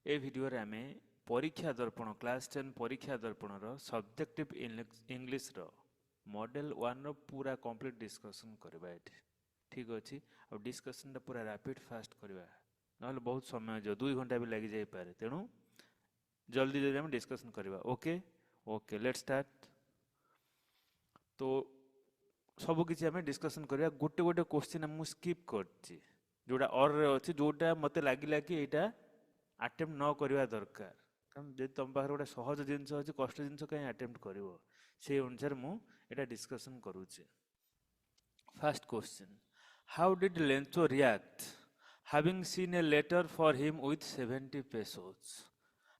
ए video रे आमे परीक्षा दर्पण क्लास 10 परीक्षा दर्पण रो सब्जेक्टिव इंग्लिश रो मॉडल 1 रो पूरा कंप्लीट डिस्कशन करबा एठी। ठीक अछि। अब डिस्कशन पूरा रैपिड फास्ट करबा नहले बहुत समय जो 2 घंटा भी लागि जाय पारे, तेणु जल्दी जल्दी हम डिस्कशन करबा। Okay okay let's start. तो सब किछि हमें डिस्कशन करबा। गोटे गोटे क्वेश्चन हम स्किप करछि जोटा और रे अछि, जोटा मते लागिला कि एटा अटेम्प्ट न करवा दरकार। कारण जे तुम पाखरे गोटे सहज जिनस अछि, कष्ट जिनस कहीं अटेम्प्ट करिवो से अनुसार मु एटा डिस्कशन करूछि। First question, how did Lencho react having seen a letter for him with 70 pesos?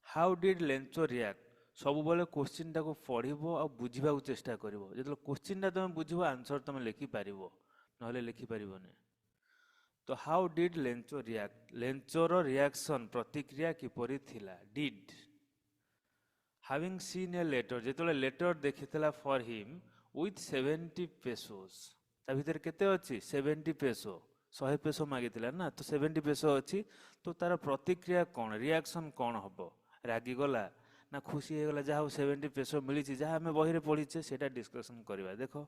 How did Lencho react? सब बेले क्वेश्चन टाको पढ़िबो आ बुझिबा चेष्टा करिवो। जेतलो क्वेश्चन टा तुम बुझिबो आंसर तुम लिखि पारिबो, नहले लिखि पारिबोनी। तो हाउ डिड लेंचो रिएक्ट, लेंचोर रिएक्शन प्रतिक्रिया किपरि थिला। Did having seen a letter, जेतले लेटर देखिथिला फॉर हिम with 70 pesos, ता भीतर केते अछि 70 पेसो, 100 पेसो मागिथिला ना, तो 70 पेसो अछि। तो तार प्रतिक्रिया कोन, रिएक्शन कोन हबो, रागी गला ना खुशी हे गला, जहा 70 पेसो मिली छि, जहा हमें बहिरे पढी छे सेटा डिस्कशन करबा। देखो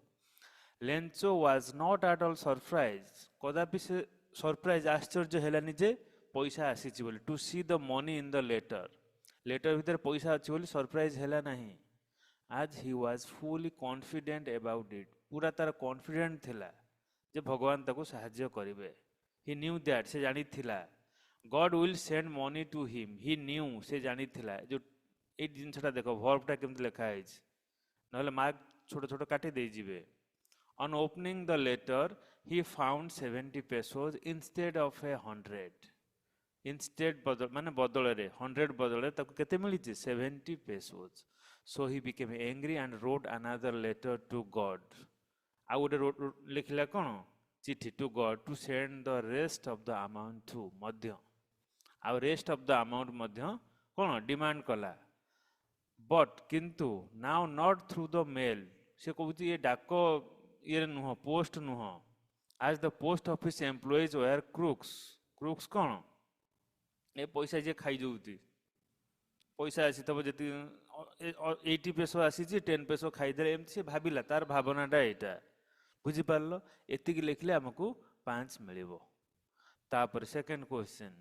Lencho was not at all surprise, कदापि से सरप्राइज आश्चर्य हेलानी जे पैसा आसीछि बोली, to see the money in the letter, letter भीतर पैसा अछि बोली सरप्राइज हेला नाही। As he was fully confident about it, पूरा तार कॉन्फिडेंट थिला जे भगवान ताको सहाय्य करिवे। ही न्यू दैट, से जानि थिला। God will send money to him, he knew, से जानि थिला। जो ए जिनसटा देखो वर्ब टा केमति लिखा है, नहले मार्क छोट छोट काटी दे जिवे। On opening the letter, he found 70 pesos instead of 100. Instead बदल माने बदल रे 100 बदल ताको केते मिली छि 70 pesos. So he became angry and wrote another letter to God. आ गोटे लिखला कोन चिठी, to God to send the rest of the amount to, मध्य आ रेस्ट ऑफ द अमाउंट मध्य कोन डिमांड कला। बट किंतु now not through the mail, से कहूची ये डाक ये नुह, पोस्ट नुह। As the post office employees were crooks, crooks कौन ए पैसा जे खाई जाऊती, पैसा आसी तब जति 80 पेसो आसी 10 पेसो खाईदे, एमती से भाविला, तार भावनाटा एटा बुझी पारलो। एतिकी लिखले हमकु 5 मिलिबो। तापर second question,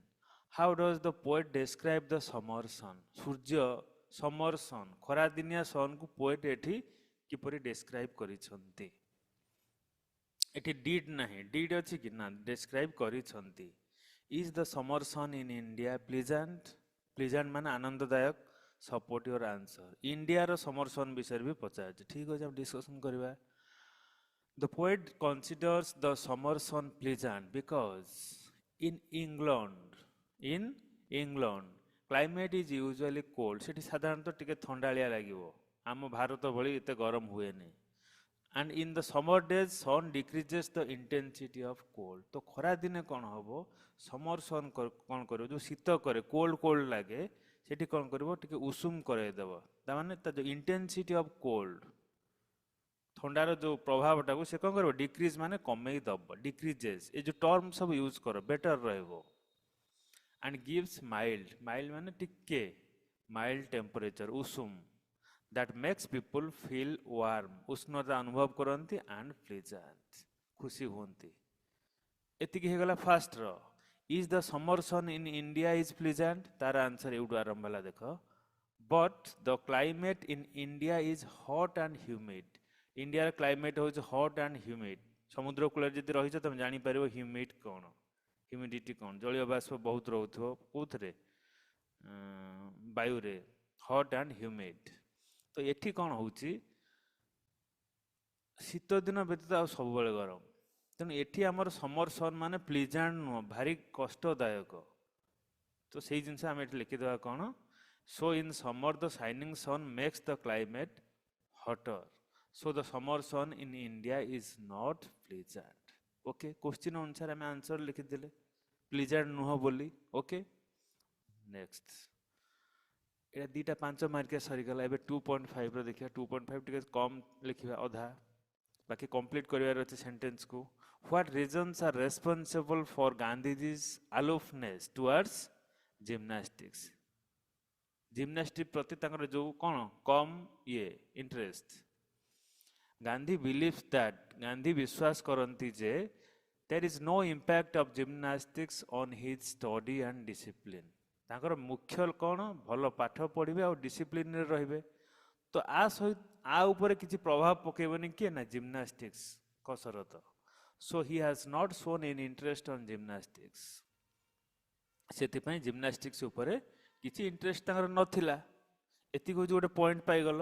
how does the poet describe the summer sun, सूर्य समर सन खरा दिनिया सन को पोएट एठी किपरि डिस्क्राइब करिसंती। एठी डिड नहीं, डिड अछि कि ना, डिस्क्राइब करिसंती। Is the summer sun in India pleasant, pleasant माने आनंददायक। Support your answer. इंडिया रो समर सन विषय भी पचार। ठीक अछि, हम डिस्कशन करबा। The poet considers the summer sun pleasant because in England climate is usually cold, सेठी साधारणतः टिके थंडालिया लागिवो, आम भारत भली एते गरम हुए नहीं। And in the summer days sun decreases the intensity of cold, तो खरा दिने कौन हबो समर सन कौन करिवो, जो शीत करे कोल्ड कोल्ड लागे सेठी कौन करिवो टिके उषुम करे देबो, ता माने ता जो इंटेंसिटी ऑफ कोल्ड थंडार जो प्रभावटा को से कौन करिवो डिक्रीज माने कमई दबो, डिक्रीजेस ए जो टर्म सब यूज करो बेटर रहबो। एंड गिव्स माइल्ड, माइल्ड माने टिके माइल्ड टेम्परेचर उषुम, that makes people feel warm, उष्णता अनुभव करती and pleasant, खुशी होती। एतिकी हे गला फास्ट रो। Is the summer sun in India is pleasant, तार आंसर एउडू आरंभ होला देखो। But the climate in India is hot and humid, India climate हो हॉट एंड ह्यूमिड। समुद्र कूल जदि रही तुम जानी पारिबो ह्यूमिड कौन, ह्यूमिडिटी कौन, जलीय बाष्प बहुत रहउथो कोथरे वायु रे, हॉट एंड ह्यूमिड। तो एठी कौन होउची शीत दिन व्यतीत आ सब बेले गरम, तेणु एठी हमर समर सन माने प्लीजेंट नुह, भारी कष्टदायक। तो सेही जिनस आम एठी लिखि देबा कौन, so in summer the shining sun makes the climate hotter, so the summer sun in India is not pleasant. Okay, question अनुसार आम आंसर लिखि देले प्लीजेंट नुह बोली। ओके नेक्स्ट, ये दीटा 5 मार्किया सरीगला। एबे 2.5 रो देखिया, 2.5 टिके कम लिखिबा अधा, बाकी कंप्लीट करिवार अछि सेंटेंस को। What reasons are responsible for Gandhiji's aloofness towards gymnastics, gymnastic प्रति तांकर जो कौन कम ये interest Gandhi believes that Gandhi विश्वास करती जे there is no impact of gymnastics on his study and discipline तांकर मुख्य कौन भल पाठ पढ़े और डिसिप्लिन रे रहिबे तो आ सहित आ ऊपर किसी प्रभाव पकेबनी किए ना जिम्नास्टिक्स कसरत so he has not shown in interest on gymnastics से जिम्नास्टिक्स उपरे किसी इंटरेस्ट तांकर नथिला एति को जो गोटे पॉइंट पाइगल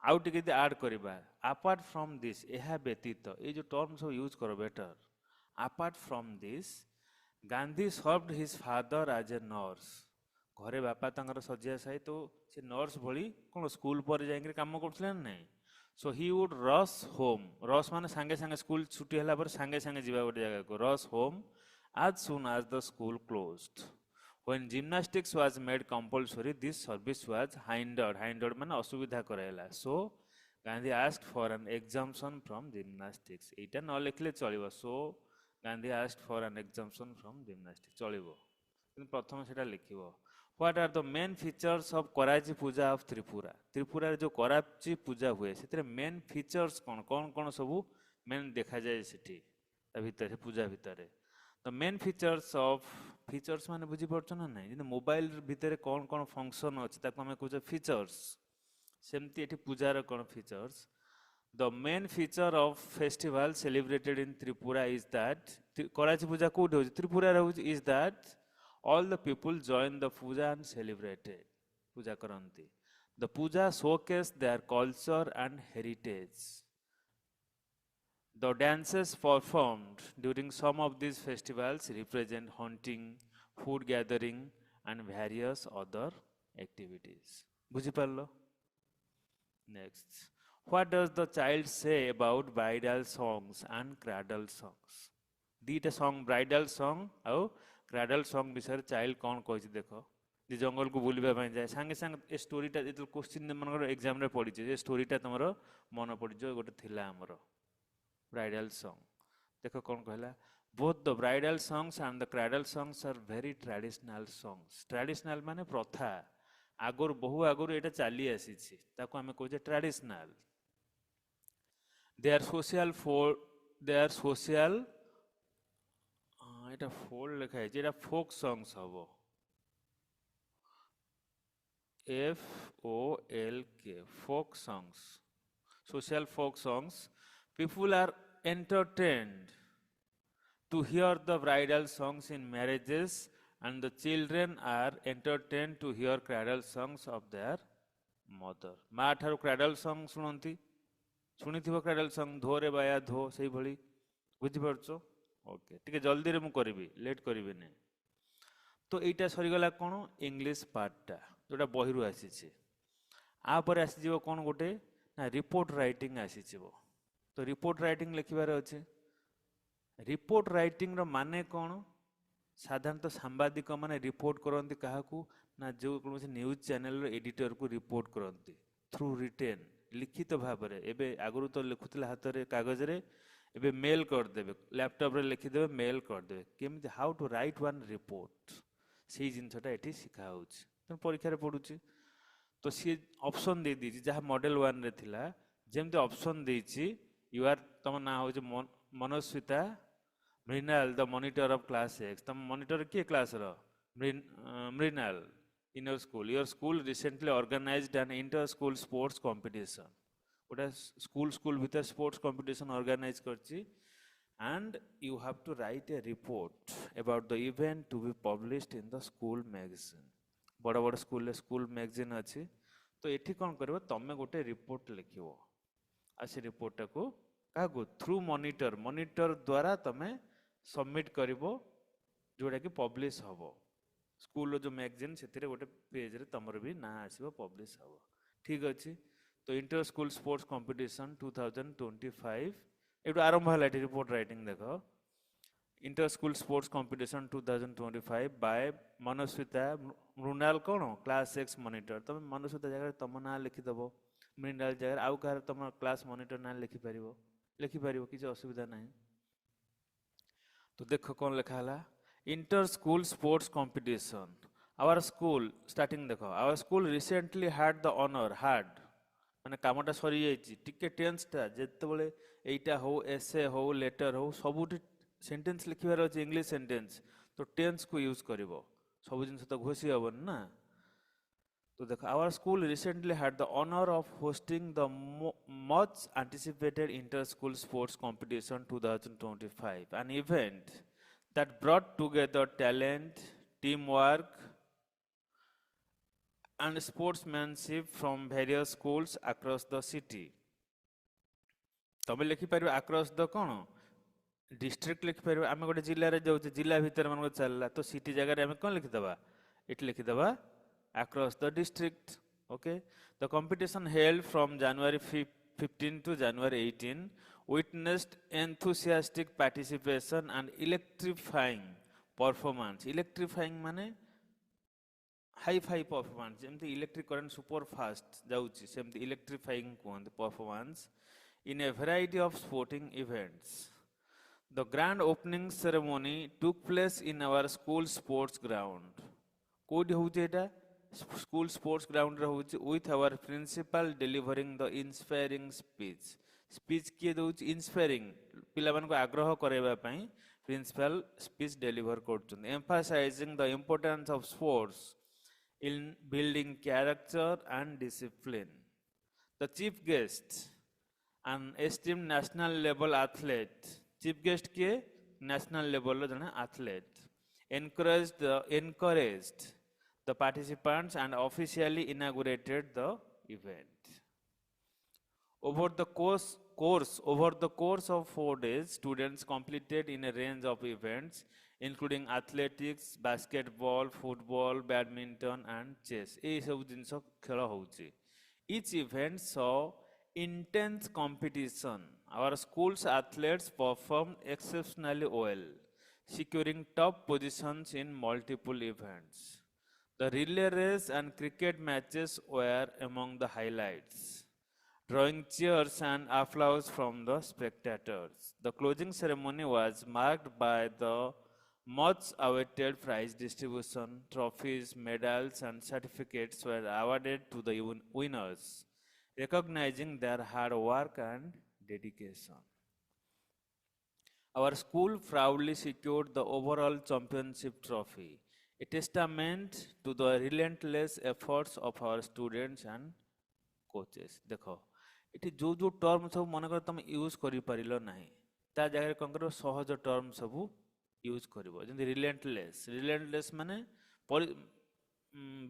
आउ टिके ऐड करबा अपार्ट फ्रॉम दिस यह व्यतीत ये जो टर्म सब यूज करो better apart from this Gandhi served his father as a nurse घरे बापा तांकर सज्जा साई तो से नर्स भली कौन स्कूल पर जाइए काम करथिले ना नहीं so he would rush home rush माने सांगे सांगे स्कूल छुट्टी होला पर सांगे सांगे जीवा गोटे जगह को rush home as soon as the school closed. When gymnastics was made compulsory, this service was hindered. Hindered माने असुविधा करायला. So Gandhi asked for an exemption from gymnastics. एटा न लिखले चलिबो. So Gandhi asked for an exemption from gymnastics. चलिबो. किंतु प्रथम सेटा लिखिबो. What are the main features of Karachi Puja of Tripura? Tripura जो Karachi पूजा हुए सेतरे main features कौन कौन कौन सबू main देखा जाए सेठी ता भीतर पूजा भीतर तो मेन फीचर्स ऑफ फीचर्स माने बुझी पड़छ ना नहीं जे मोबाइल भीतर कौन कौन फंक्शन अछि ताको हमें कहू फीचर्स सेमती एठी पूजार कौन features the main feature of festival celebrated in Tripura is that Kharchi Puja कोड हो त्रिपुरा रहू is that all the people join the puja and celebrated पूजा करंती the puja showcase their culture and heritage The dances performed during some of these festivals represent hunting, food gathering, and various other activities. बुझी पारलो? Next. What does the child say about bridal songs and cradle songs? दीटा song bridal song और cradle song विषय child कौन कहछि देखो जे जंगल को बुलबा ପାଇଁ जाए संगे संग ए स्टोरीटा जे क्वेश्चन मनकर एग्जाम रे पढिछ जे स्टोरीटा तमरो मन पडिजो गोटे थिला हमरो bridal song देखो कौन कहला both the bridal songs and the cradle songs are very traditional songs traditional माने प्रथा आगुर बहु आगुर एटा चली आसीछि ताको हमें कहजे traditional they are social for they are social Etah fold लिखा है जेटा folk songs हबो FOLK folk songs social folk songs people are entertained to hear the bridal songs in marriages and the children are entertained to hear cradle songs of their mother. माँ ठारू cradle song सुनती शुणी थी cradle song धो रे बाया धो सही भली बुझी पड़छो ओके ठीक है जल्दी रे मु करबी लेट करबी ने तो एटा सरी गला कोन इंग्लिश पार्टटा जोटा बहिरु आसी छि आ पर आसी जीवो कोन गोटे ना रिपोर्ट राइटिंग आसी छिबो तो रिपोर्ट राइटिंग लिखिबार अच्छे रिपोर्ट राइटिंग रो माने कौन साधारणतः सांबादिक माने रिपोर्ट करती क्या ना जो कौन न्यूज चैनल एडिटर को रिपोर्ट करती थ्रू रिटेन लिखित भाव में एवं आगु तो लिखुला हाथ में कागज रे एबे मेल करदे लैपटॉप रे लिखिदे मेल करदे केमती how to write one report से जिनसटा ये शिखा हो परीक्षा पड़ुची तो सी ऑप्शन दे दी जहाँ मॉडल वन रे थिला जेमती ऑप्शन देछि यू आर तुम ना हो Manaswita Mrinal the monitor of class X तुम मॉनिटर किए क्लास रो Mrinal in your school recently organised an inter school sports competition गोटे स्कूल भीतर स्पोर्ट्स कंपटीशन ऑर्गेनाइज करछि and you have to write a report about the event to be published in the school magazine बड़ बड़ school magazine अच्छी तो ये कौन कर तुम गोटे रिपोर्ट लिखो आ से रिपोर्ट को क्या थ्रू मॉनिटर द्वारा तमें सबमिट कर जोटा कि पब्लिश हम स्कूल जो मैगजीन से गोटे पेज रे तमर भी ना आसो पब्लिश हम ठीक अच्छे तो इंटर स्कूल स्पोर्ट्स कंपटीशन 2025 ये आरंभ है रिपोर्ट राइटिंग देख inter school sports competition 2025 by Manaswita Mrinal कौन क्लास एक्स मॉनिटर तुम मनस्विता जगह तुम ना लिखिदेव मृणाल जगह आउ कह तुम क्लास मॉनिटर ना लिखिपार किसी असुविधा ना तो देख कौन लिखा है inter school sports competition our school starting देखो our school recently had the honor had ମାନେ କାମଟା ସରିଯାଇଛି ଟିକେ ଟେନ୍ସଟା ଯେତେବେଳେ ଏଇଟା ହଉ ଏସେ ହଉ ଲେଟର ହଉ ସବୁଠି ସେଣ୍ଟେନ୍ସ ଲେଖିବାର ଅଛି ଇଂଲିଶ ସେଣ୍ଟେନ୍ସ ତ ଟେନ୍ସକୁ ୟୁଜ୍ କରିବ ସବୁ ଜିନିଷ ତ ଘୋଷି ହେବନି ନା तो देखो our school recently had the honor of hosting the much anticipated inter-school sports competition 2025, an event that brought together talent, teamwork, and sportsmanship from various schools across the city. तब लिखिपर across the कौन district लिखिपर आम गोटे जिले जाऊे जिला भितर मन चलला तो सिटी जगह आम कौन लिखिदबा ये लिखिदबा across the district. Okay, the competition held from January 15 to January 18 witnessed enthusiastic participation and electrifying performance. Electrifying माने हाई फाई परफॉर्मेंस जेमती इलेक्ट्रिक करंट सुपर फास्ट जाउची सेमती इलेक्ट्रिफाइंग कहते performance in a variety of sporting events. The grand opening ceremony took place in our school sports ground. कोड होउचे एटा school sports ground होउचे with our principal delivering the inspiring speech. Speech किए दउची inspiring पिला मान को आग्रह करेबा पई प्रिंसिपल स्पीच डिलीवर करछन emphasizing the importance of sports in building character and discipline. The chief guest, an esteemed national level athlete, chief guest किए national level जने athlete, encouraged the participants and officially inaugurated the event. Over the course of 4 days, students completed in a range of events including athletics, basketball, football, badminton and chess. এই সব জিনিস খেলা হচ্ছে. Each event saw intense competition. Our school's athletes performed exceptionally well, securing top positions in multiple events. The relay race and cricket matches were among the highlights, drawing cheers and applause from the spectators. The closing ceremony was marked by the much awaited prize distribution. Trophies, medals, and certificates were awarded to the winners, recognizing their hard work and dedication. Our school proudly secured the overall championship trophy, a testament to the relentless efforts of our students and coaches. देखो ये जो term सब मन कर तुम use करि परिलो नाही ता जगह कौन करो सहज टर्म सब यूज करिवो जेंति रिलेंटलेस माने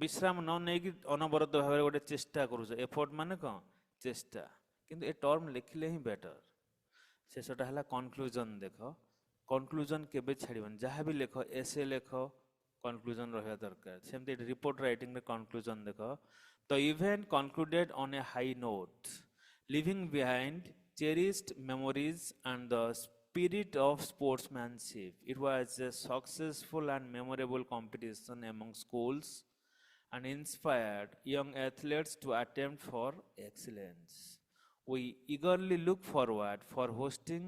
विश्राम न नै कि अनवरत भाव गोटे चेष्टा करूछ एफर्ट माने कौन चेष्टा किंतु ए टर्म लिखिले ही बेटर शेषटा है कनक्लूजन देख कनक्लूजन केबे छाड़बन जहाँ भी लेख एसे लेख कनक्लूजन रहा दरकार सेमती रिपोर्ट राइटिंग रे कनक्लूजन देख the event concluded on a high note leaving behind cherished memories and the spirit of sportsmanship. It was a successful and memorable competition among schools and inspired young athletes to attempt for excellence. We eagerly look forward for hosting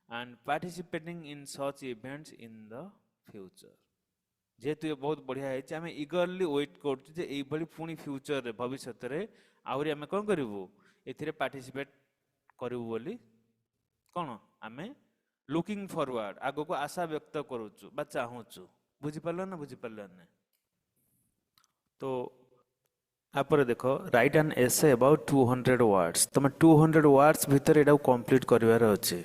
and participating in such events in the future. जेहेतु ये बहुत बढ़िया है आम eagerly wait कर पुणी future भविष्य में आहरी आम कौन करूँ ए पार्टिसिपेट करूँ बोली कौन आम लुकिंग फॉरवर्ड आगो को आशा व्यक्त करुचु बा चाहूचु बुझीपार ना बुझीपार ना तो आप देख right an essay about 200 words तुम 200 वर्ड्स भितर एटा कंप्लीट करिवार अछि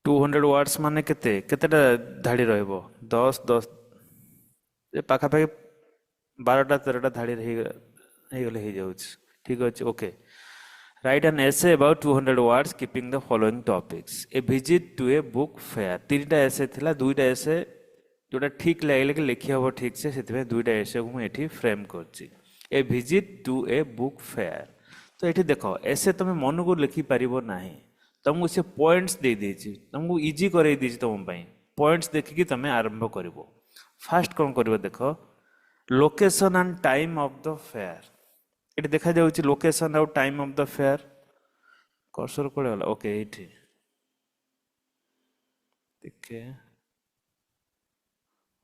200 वर्ड्स माने केतेटा धाड़ी रहइबो 10 10 ए पाखा पाखी 12टा 13टा धाड़ी रही गले ही जाउछ ठीक अछि okay write an essay about 200 words keeping the following topics a visit to a book fair तीनटा एसे थिला दुईटा एसे जोटा ठीक लगे कि लिखी हम ठीक से दुईटा एसे को मुझे फ्रेम करछि a visit to a book fair तो ये देख एसे तुम मन को लिखिपार ना तुमको से पॉइंट्स दे देछि तुमको इजी कर तुम पॉइंट्स देखिकी तुम आरंभ कर फास्ट कौन कर देख location and time of the fair ये देखा जाउछि लोकेशन और टाइम ऑफ द फेयर कर्सर कोड़े गला ओके ये देखे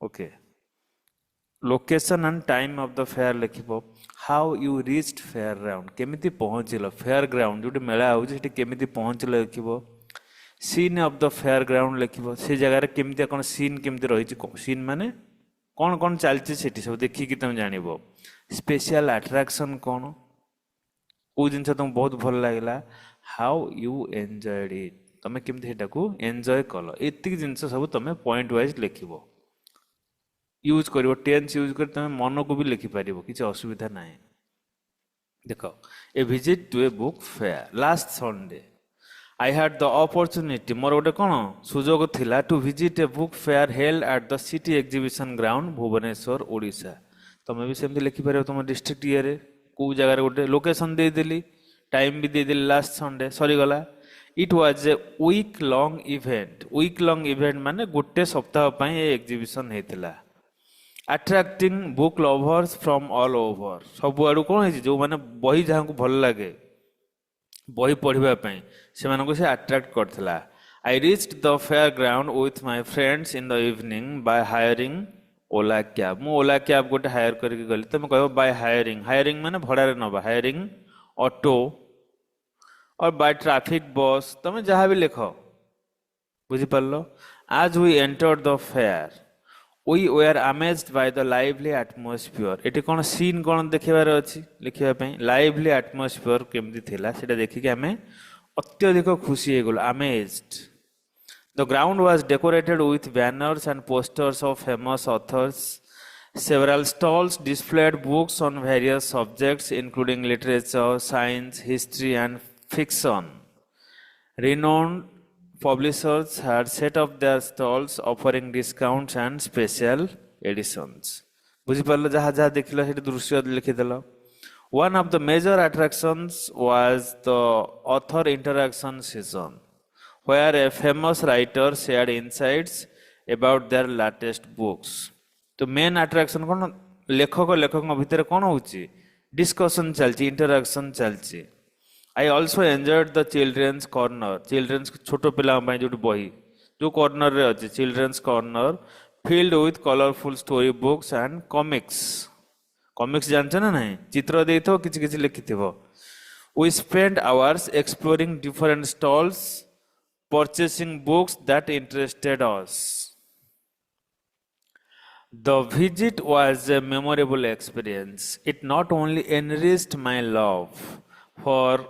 okay location and time of the fair लिखिबो how you reached fair ground केमिति पहुँचल फेयर ग्राउंड जो मेला होची सेठी केमिति पहुँचल लिखिबो scene of the fair ground लिखिबो से जगह केमिति कोन सीन केमिति रहिची सीन माने कौन कौन चलती सेठी सब देखिकी तुम जानिबो स्पेशल अट्रैक्शन कौन को जिन तुमको बहुत भल लगे हाउ यू एंजॉयड इट तुम केमती सेटा एंजॉय कल एतिक जिन सब तुम पॉइंट वाइज लिख यूज कर टेन्स यूज कर तुम मन को भी लिखिपार किसी असुविधा ना देख a visit to a book fair last Sunday I had the opportunity मोर गोटे कौन सुजोग थिला to visit a book fair held at the city exhibition ground Bhubaneswar Odisha तुम भी सेमती लिखिपार तुम डिस्ट्रिक्ट ये कौ जगार गोटे लोकेशन देदेली टाइम भी देदेली लास्ट संडे सरीगला it was a week long event माने गोटे सप्ताह एग्जिबिशन होता attracting book lovers from all over सब आड़ू कौन है जो मैंने बही जहाँ को भल लगे बही पढ़ापी से अट्रैक्ट करथिला I reached the fair ground with my friends in the evening by hiring Ola cab मु ओला कैब गोटे हायर करके गली तुम कह बाय हायरिंग माने भड़ारे नवा हायरिंग ऑटो और बाय ट्रैफिक बस तुम जहाँ भी लिख बुझिपार आज we entered the fair we were amazed by the lively atmosphere एटी कौन सीन कौन देखार अच्छी लिखापी लाइवली एटमॉस्फियर केमती थिला सेटा देखिक आम अत्यधिक खुशी हो गल amazed the ground was decorated with banners and posters of famous authors several stalls displayed books on various subjects including literature science history and fiction renowned publishers had set up their stalls offering discounts and special editions बुझिपार जहाँ जहाँ देख दृश्य लिखिदेल one of the major attractions was the author interaction session where a famous writer shared insights about their latest books तो main attraction कौन लेखक भितर कौन हो डिस्कशन चलती इंटराक्शन चलती I also enjoyed the children's corner children's छोट पिला जो बही जो कॉर्नर रे अच्छे children's corner filled with colourful story books and comics जानते ना नहीं चित्र दे किसी किसी लिखि we spend hours exploring different stalls purchasing books that interested us The visit was a memorable experience. It not only enriched my love for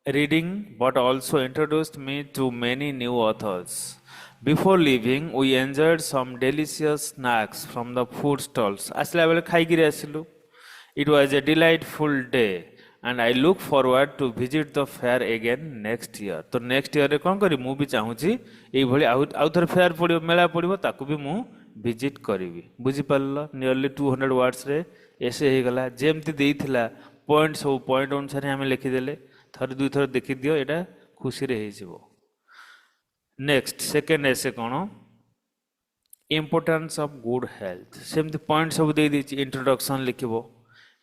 reading but also introduced me to many new authors. Before leaving, we enjoyed some delicious snacks from the food stalls. Asla bele khaikiri asilu. It was a delightful day and I look forward to visit the fair again next year. तो next year रे कोन करी मु भी चाहूची एई भली आउ थर fair पड़िबो मेला पड़िबो ताकू भी मु विजिट करी बुझिपार नियरली 200 वर्ड्स रे ऐसे हो गला जेमती देइथिला पॉइंट सब पॉइंट अनुसार आम लिखिदेले थर दुई थर देखि दियो एटा खुशी रे हो जिवो नेक्स्ट सेकंड ऐसे कौन इम्पोर्टेंस ऑफ गुड हेल्थ सेमती पॉइंट सब दे दी इंट्रोडक्शन लिखिबो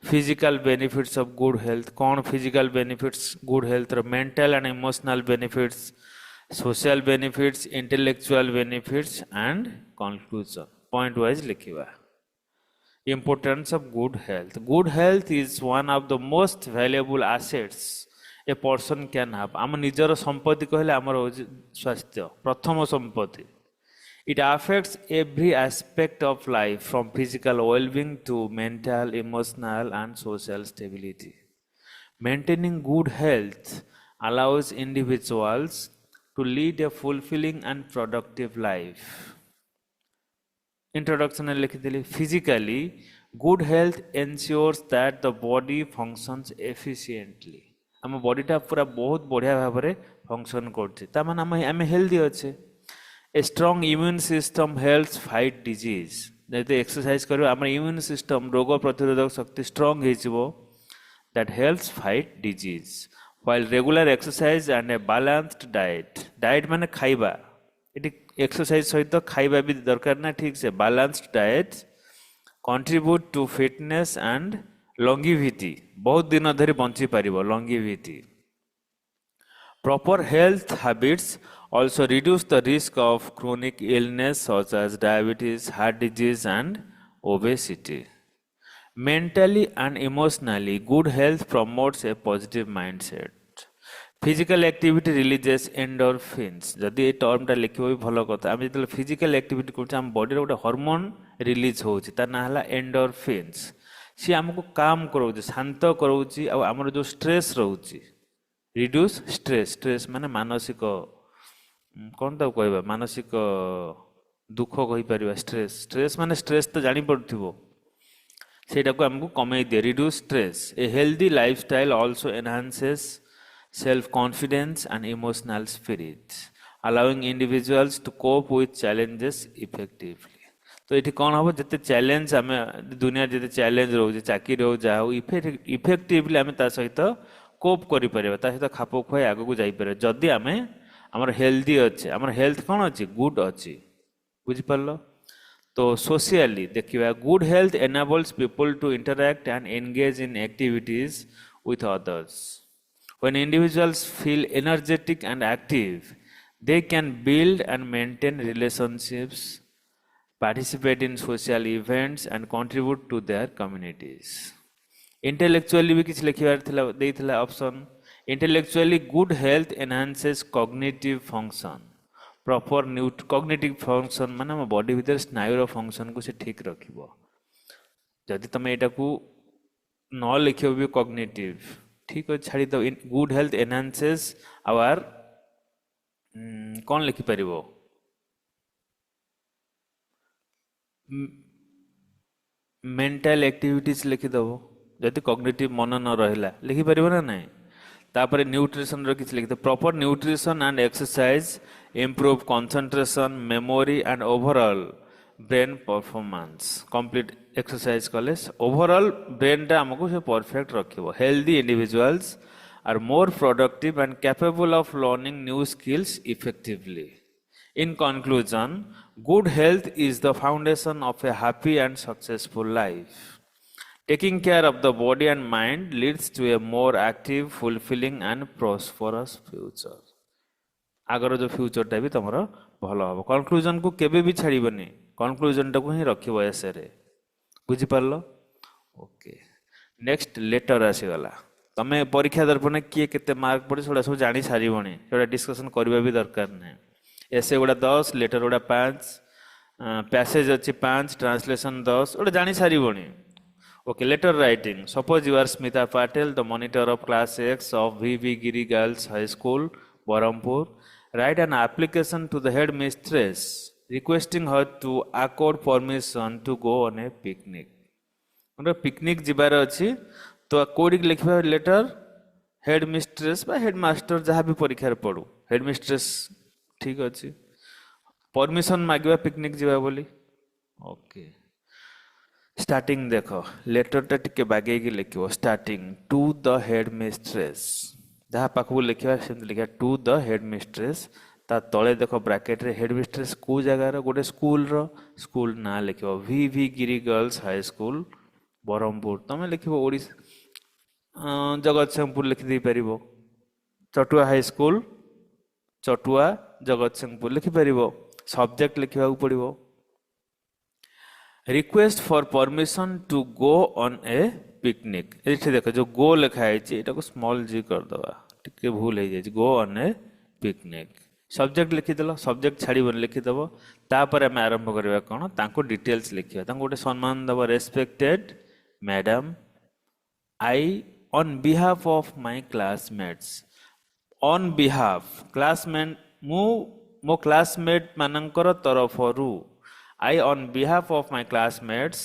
physical benefits of good health कौन फिजिकल बेनिफिट्स गुड हेल्थ रो mental and emotional benefits social benefits intellectual benefits and conclusion point wise likhiba importance of good health is one of the most valuable assets a person can have am nijara sampati कहले amar स्वास्थ्य प्रथम संपत्ति it affects every aspect of life from physical well-being to mental emotional and social stability maintaining good health allows individuals to lead a fulfilling and productive life. Introduction लिखिदेली physically good health ensures that the body functions efficiently. आम बॉडीटा पूरा बहुत बढ़िया भाव में function करते आम healthy अच्छे a strong immune system helps fight disease जब एक्सरसाइज कर आम इम्यून सिस्टम रोग प्रतिरोधक शक्ति स्ट्रंग हो that helps fight disease while regular exercise and a balanced diet माने खाइबा इटी एक्सरसाइज सहित खाइबा भी दरकार ना ठीक से balanced diet contribute to fitness and longevity बहुत दिन धरी bunchy पारिबो longevity proper health habits also reduce the risk of chronic illness such as diabetes heart disease and obesity. Mentally and emotionally, good health promotes a positive mindset. Physical activity releases endorphins. जदि ये टर्मटा लिखिबो भी भलो कथा आम जतले physical activity करछ हम body रे गोटे हार्मोन रिलीज होउची ता ना हला एंडोर्फिन्स सी हमको काम करौची शांत करौची आ हमर जो स्ट्रेस रहउची रिड्यूस स्ट्रेस माने मानसिक कोन ता कहबा मानसिक दुख कहि परिबा स्ट्रेस माने स्ट्रेस तो जानि पड़थिबो सेटा को हमको कमे they reduce stress a healthy lifestyle also enhances self-confidence and emotional spirit, allowing individuals to cope with challenges effectively. तो ये कौन हम जिते चैलेंज आम दुनिया जिते चैलेंज रोचे चाकरी हो जा इफेक्टिवली आम सहित कोप कर सहित खाप खुआई आग को जापर जदि आम आमर हेल्दी अच्छे आमर हेल्थ कौन अच्छी गुड अच्छी बुझिपार तो सोशियली देखिए good health enables people to interact and engage in activities with others. When individuals feel energetic and active, they can build and maintain relationships, participate in social events, and contribute to their communities. Intellectually, भी किसी लिखिबार थिला देइथिला option. Intellectually, good health enhances cognitive function. Proper cognitive function माने हम body भीतर स्नायुर function को से ठीक रखिबो. जदि तमे एटा को न लिखियो भी कॉग्निटिव ठीक है छाड़ी दो गुड हेल्थ एनहांसेस आवर कौन लिखि परिबो मेंटल एक्टिविटीज लिखि दबो जदि कॉग्निटिव मन न रहिला लिखि परिबो ना नहीं तापर न्यूट्रिशन रो किछ लिखि दो proper nutrition and exercise improve concentration memory and overall brain performance complete exercise कले ओवरऑल ब्रेन टा हमको से परफेक्ट रखिबो. Healthy individuals are more productive and capable of learning new skills effectively. In conclusion good health is the foundation of a happy and successful life. Taking care of the body and mind leads to a more active fulfilling and prosperous future. आगर जो future टा भी तुमरो भलो हो. Conclusion को केबे भी छाड़ीबनी conclusion टा को ही रखिबो एसे रे बुझिपारल. ओके नेक्स्ट लेटर आसीगला तमे परीक्षा दर्पण किए केते मार्क पड़े सेटा सब जानी सारिबणी सेटा डिस्कशन करबा भी दरकार नै. एसे गुडा 10 लेटर गुडा 5 पैसेज अच्छी 5 ट्रांसलेशन 10 ओटा जानी सारिबणी. Okay letter writing suppose you are Smita Patil the monitor of class 6 of VV Giri girls high school Berhampur. Write an application to the headmistress requesting her to accord permission to go on a picnic. मतलब picnic जिबार अच्छी तो कोडी लिखबा letter headmistress बा headmaster जहाँ भी परीक्षा पड़ू हेडमिस्ट्रेस ठीक अच्छी परमिशन मागिबा पिकनिक जिबा बोली. ओके स्टार्टिंग देखो लेटर टा टिके बागे की लिखिबो स्टार्टिंग टू द हेडमिस्ट्रेस जहाँ पाखु लिखा लिखा टू द हेडमिस्ट्रेस ता तले देख ब्राकेट रे हेडमिस्ट्रेस को जगार गोटे स्कूल ना लिख V Giri girls high school Berhampur तुम लिख जगत सिंहपुर लिखिदे पार Chatua high school Chatua Jagatsinghpur लिखिपर सब्जेक्ट लिखा पड़ो request for permission to go on a picnic ये देख जो गो लिखाई यहाँ को स्मॉल जी करदे टे भूल हो जाए go on a picnic subject लिखिदेल सब्जेक्ट छाड़बन लिखिदेव तापर आम आरंभ करवा कौन ताको डिटेल्स लिखा गोटे सम्मान दब respected madam I on behalf of my classmates on behalf classmate मो क्लासमेट मानकर तरफरु I on behalf of my classmates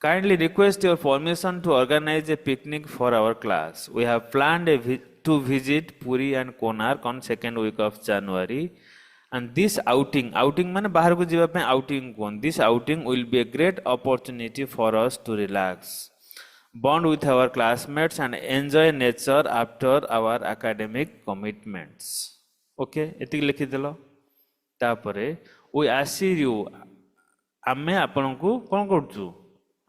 kindly request your permission to organize a picnic for our class. We have planned to visit Puri and Konark on second week of January and this outing माने बाहर को जीवा पे outing cone this outing will be a great opportunity for us to relax bond with our classmates and enjoy nature after our academic commitments. Okay एतिक लिखि देलो तापरे we assure you आमे आपन को कौन करचु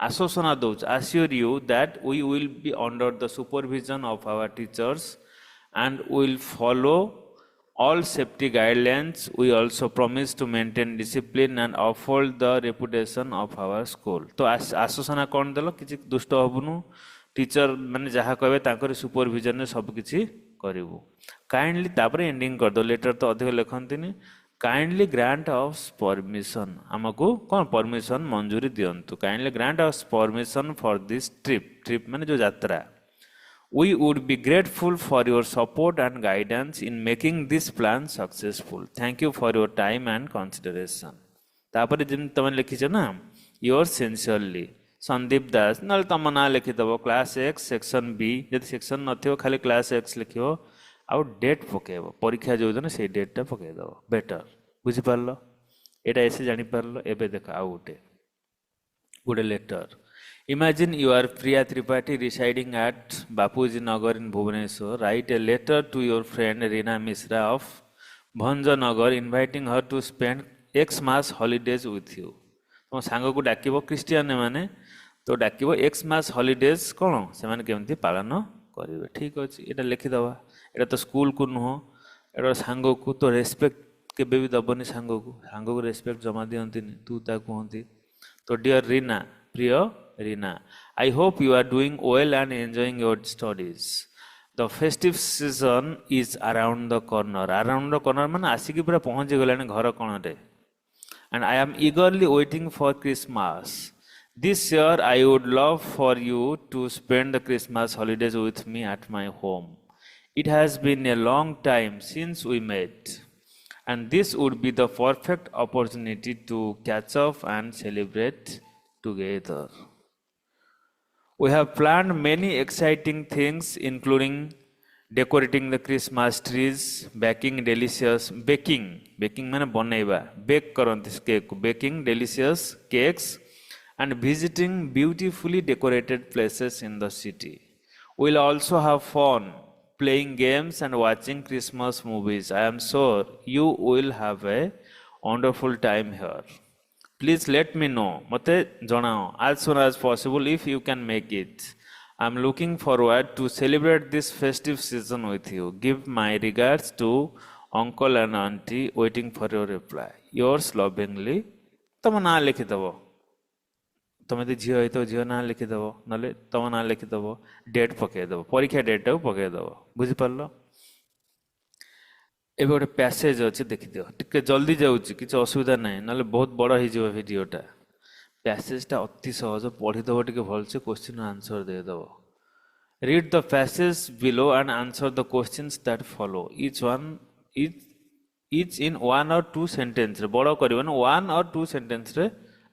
आश्वासना दउच assure you that we will be under the supervision of our teachers and will follow all safety guidelines. We also promise to maintain discipline and uphold the reputation of our school. तो आश्वासन कौन देलो किसी दुष्ट हबुनु teacher माने जहाँ कहबे तांकर सुपरविजन ने सब किछि करिवु काइंडली तापर एंडिंग कर दो लेटर तो अधिक लिखंतिनी काइंडली ग्रांट ऑफ परमिशन हमको कौन परमिशन मंजूरी दियंतु kindly grant of permission for this trip माने जो यात्रा We would be grateful for your support and guidance in making this plan successful. Thank you for your time and consideration. तापर जिन तमन लिखी छ ना yours sincerely संदीप दास नल तम ना लिखि दबो क्लास एक्स सेक्शन बी यदि सेक्शन नथियो खाली क्लास एक्स लिखियो आउ डेट पकेबो परीक्षा जो दिन से डेट टा पके दबो बेटर बुझि पारलो एटा ऐसे जानि पारलो एबे देखा आउ गुडे letter Imagine you are Priya Tripathi residing at Bapuji Nagar in Bhubaneswar. Write a letter to your friend Reena Mishra of Bhanjanagar inviting her to spend Xmas holidays with you. तुम सांग को डाकिबो क्रिस्टियन माने तो डाकिबो Xmas holidays कोन से माने केमती पालन करिवे ठीक अछि एटा लिखि दवा एटा तो स्कूल को नुह एटा सांग को तो रेस्पेक्ट केबे भी दबनी सांग को रेस्पेक्ट जमा दियंतिनी तू ता कहंती तो डियर रीना प्रिय Rina, I hope you are doing well and enjoying your studies. The festive season is around the corner. Around the corner man asiki pura पहुंच गलानी घर कोणरे. And I am eagerly waiting for Christmas. This year I would love for you to spend the Christmas holidays with me at my home. It has been a long time since we met. And this would be the perfect opportunity to catch up and celebrate together. We have planned many exciting things including decorating the Christmas trees, baking माने बनैबा bake करंती cake baking delicious cakes and visiting beautifully decorated places in the city. We'll also have fun playing games and watching Christmas movies. I am sure you will have a wonderful time here. Please let me know मते जनाओ as soon as possible if you can make it. I'm looking forward to celebrate this festive season with you. Give my regards to uncle and auntie waiting for your reply. Yours lovingly. तम ना लिखि दबो तमे दे झियो तो झियो ना लिखि दबो नले तम ना लिखि दबो डेट पके दबो परीक्षा डेट पके दबो बुझि परलो एबे गोटे पैसेज अच्छे देखिदियो टिके जल्दी जाऊँगी किसी असुविधा ना ना बहुत बड़ हो भिडटा पैसेजटा अति सहज पढ़ीदेव टे भलसे क्वेश्चन आंसर देदेव read the passage below and answer the questions that follow each in one or two sentence बड़ कर वन और टू सेंटेंस रे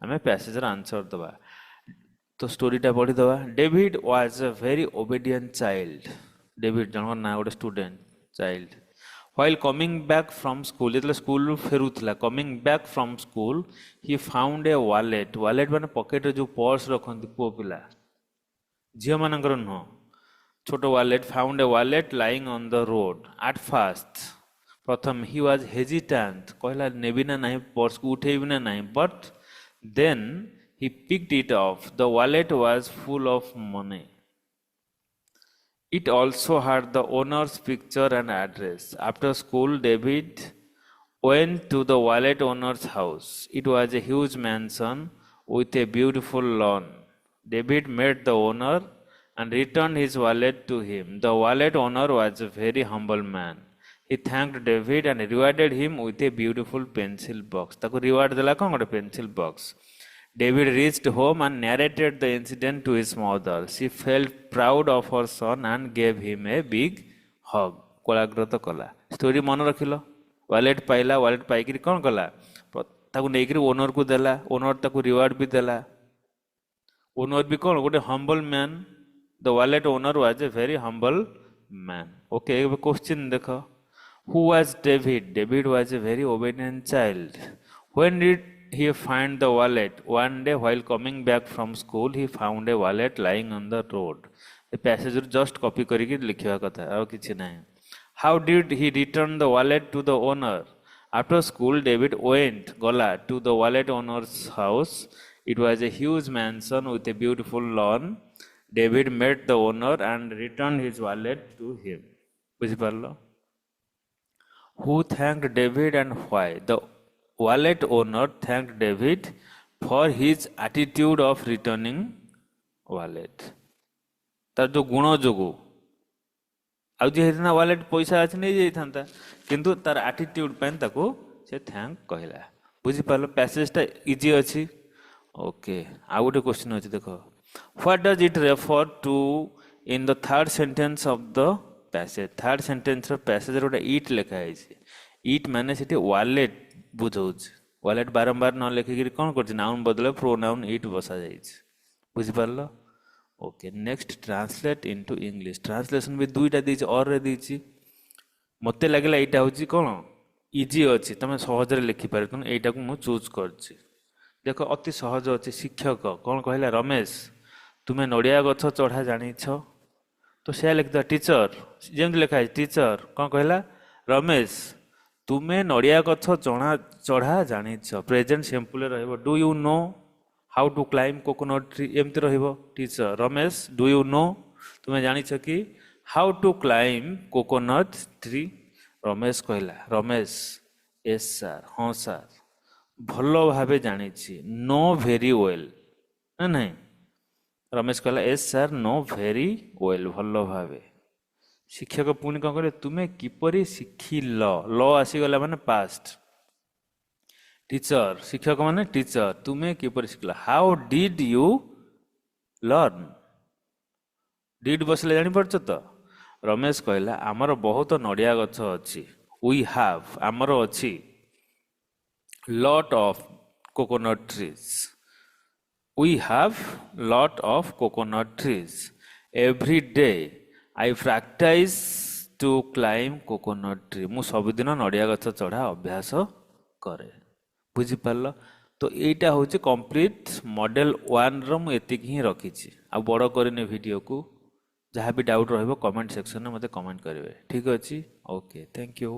आम पैसेज आंसर दबा तो स्टोरीटा पढ़ीदे David was a very obedient child David जन ना गोटे student child While coming back from school, जेतले स्कूल फेरुतला coming back from school, he found a wallet. Wallet माने पॉकेट रे जो पर्स रखंती पो पिला झियो मानकर न छोटो wallet found a wallet lying on the road. At first, प्रथम he was hesitant. कहला नेबी ना नहीं पर्स को उठेबी ना नहीं, but then he picked it up. The wallet was full of money. It also had the owner's picture and address. After school, David went to the wallet owner's house. It was a huge mansion with a beautiful lawn. David met the owner and returned his wallet to him. The wallet owner was a very humble man. He thanked David and rewarded him with a beautiful pencil box. ताको reward दिला कौन गोटे pencil box. David reached home and narrated the incident to his mother. She felt proud of her son and gave him a big hug. कोलाग्रत कला story मन रखिल wallet पाइला wallet पाइकरी कौन कला ताको नेकरी owner को देला ओनर ताको रिवार्ड भी देला ओनर भी कौन गोटे humble man the wallet owner was a very humble man okay question देखो who was David David was a very obedient child when did he found the wallet one day while coming back from school he found a wallet lying on the road the passage just copy करके लिखिवा कथा आ किछि नाही how did he return the wallet to the owner after school David went gola to the wallet owner's house it was a huge mansion with a beautiful lawn David met the owner and returned his wallet to him बुझि पारलो Who thanked David and why? The wallet owner thanked David for his attitude of returning wallet. तार जो गुण जोगु आउ जे हेतना wallet पैसा अछि नै जाई थांता किंतु तार attitude पेन ताको से थैंक कहला बुझि पालो पैसेज ता इजी अछि ओके आ गोटे क्वेश्चन अछि देखो what does it refer to in the third sentence of the passage third sentence रो पैसेज रो इट लिखा है इट माने सेठी वॉलेट बुझौछ वॉलेट बारंबार न लिखिक कोन करछ नाउन बदले प्रोनाउन इट बसा जाइछ बुझि पालो okay next translate into English translation भी दुईटा देछि और रे देछि मते लागला एटा होछि कोन इजी अछि तमे सहज रे लिखि पारे तन एटा को मु चूज करछि देखो अति सहज अछि शिक्षक कोन कहला रमेश तुमे नडिया गछ चढ़ा जानि छ तो से लिख द टीचर जेम लिखा है टीचर कोन कहला रमेश तुमे नडिया गछ चढ़ा जानि छ प्रेजेंट सिंपल रहइबो do you know how to climb coconut tree एमती रहिबो teacher Ramesh do you know तुमे जानि छ कि how to climb coconut tree Ramesh कहला रमेश यस सर हाँ सर भलो भावे जानि छी नो वेरी वेल ना नहीं रमेश कहला yes sir know very well भलो भावे शिक्षक पुणी कौन करे तुमे किपरि शिखिल ल आसीगला माने पास्ट टीचर शिक्षक माने टीचर तुमे किपरि शिखिल हाउ डिड यू लर्न डिड बसले जानि पड़छ तो रमेश कहला आमर बहुत नडिया गछ अछि वी हैव आमर अछि lot of coconut trees we have lot of coconut trees every day I practice to climb coconut tree मु सबुदिन नडिया गछ चढ़ा अभ्यास करे बुझि पारल तो एटा होछि कंप्लीट मॉडल 1 रो मु एतिक ही रखी छी आ बड़ करने वीडियो को जहाँ भी डाउट रहिबो कमेंट सेक्शन में मते कमेंट करेंगे ठीक अच्छे ओके थैंक यू।